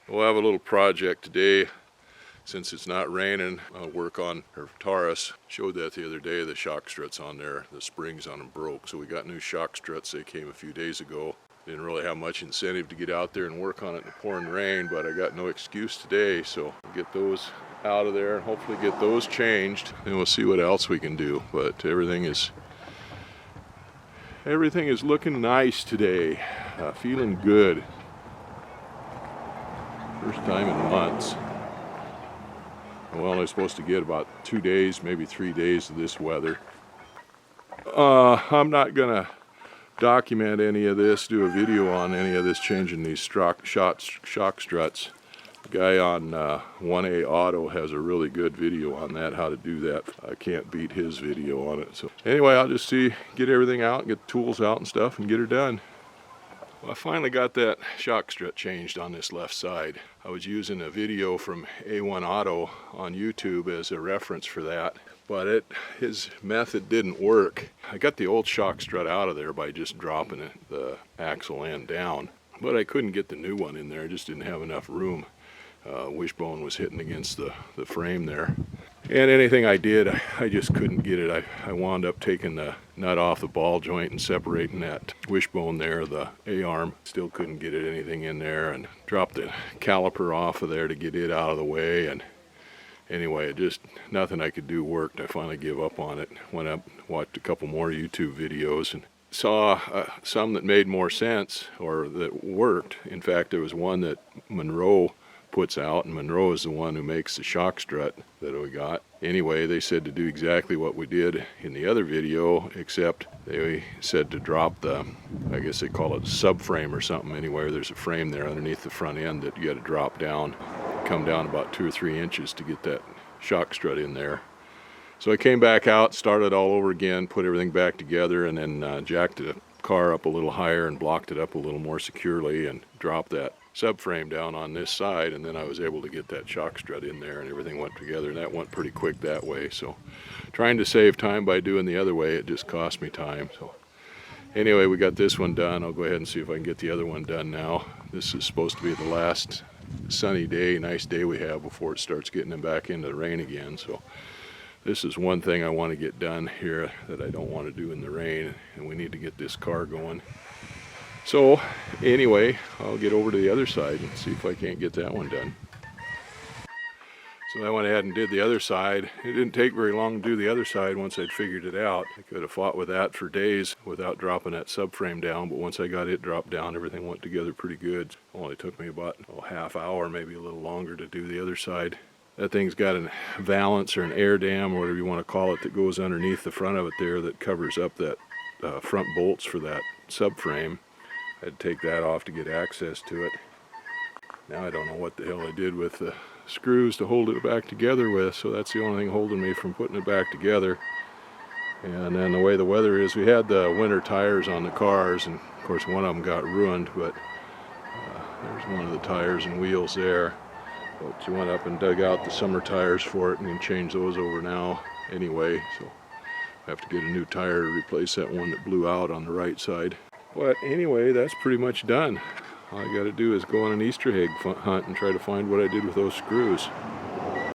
We'll have a little project today. Since it's not raining, I'll work on our Taurus. Showed that the other day, the shock struts on there, the springs on them broke. So we got new shock struts. They came a few days ago. Didn't really have much incentive to get out there and work on it in the pouring rain, but I got no excuse today. So I'll get those out of there and hopefully get those changed. And we'll see what else we can do. But everything is looking nice today. Feeling good. First time in months. Well, I'm supposed to get about 2 days, maybe 3 days of this weather. I'm not gonna document any of this, do a video on any of this, changing these shock struts. The guy on 1A Auto has a really good video on that, how to do that. I can't beat his video on it. So anyway, I'll just get everything out, get the tools out and stuff, and get her done. Well, I finally got that shock strut changed on this left side. I was using a video from A1 Auto on YouTube as a reference for that, but his method didn't work. I got the old shock strut out of there by just dropping the axle end down, but I couldn't get the new one in there. I just didn't have enough room. Wishbone was hitting against the frame there. And anything I did, I just couldn't get it. I wound up taking the nut off the ball joint and separating that wishbone there, the A-arm. Still couldn't get anything in there, and dropped the caliper off of there to get it out of the way. And anyway, nothing I could do worked. I finally gave up on it. Went up, watched a couple more YouTube videos, and saw some that made more sense or that worked. In fact, there was one that Monroe puts out, and Monroe is the one who makes the shock strut that we got. Anyway, they said to do exactly what we did in the other video, except they said to drop the, I guess they call it subframe or something. Anyway, there's a frame there underneath the front end that you got to drop down, come down about 2 or 3 inches to get that shock strut in there. So I came back out, started all over again, put everything back together, and then jacked the car up a little higher and blocked it up a little more securely and dropped that subframe down on this side, and then I was able to get that shock strut in there and everything went together, and that went pretty quick that way. So trying to save time by doing the other way, it just cost me time. So anyway, we got this one done. I'll go ahead and see if I can get the other one done now. This is supposed to be the last sunny day, nice day we have before it starts getting back into the rain again. So this is one thing I want to get done here that I don't want to do in the rain, and we need to get this car going. So anyway, I'll get over to the other side and see if I can't get that one done. So I went ahead and did the other side. It didn't take very long to do the other side once I'd figured it out. I could have fought with that for days without dropping that subframe down, but once I got it dropped down, everything went together pretty good. It only took me about a half hour, maybe a little longer, to do the other side. That thing's got a valance or an air dam, or whatever you want to call it, that goes underneath the front of it there that covers up that front bolts for that subframe. I had to take that off to get access to it. Now I don't know what the hell I did with the screws to hold it back together with, so that's the only thing holding me from putting it back together. And then the way the weather is, we had the winter tires on the cars, and of course one of them got ruined, but there's one of the tires and wheels there. But you went up and dug out the summer tires for it and then change those over now anyway, so I have to get a new tire to replace that one that blew out on the right side. But anyway, that's pretty much done. All I got to do is go on an Easter egg hunt and try to find what I did with those screws.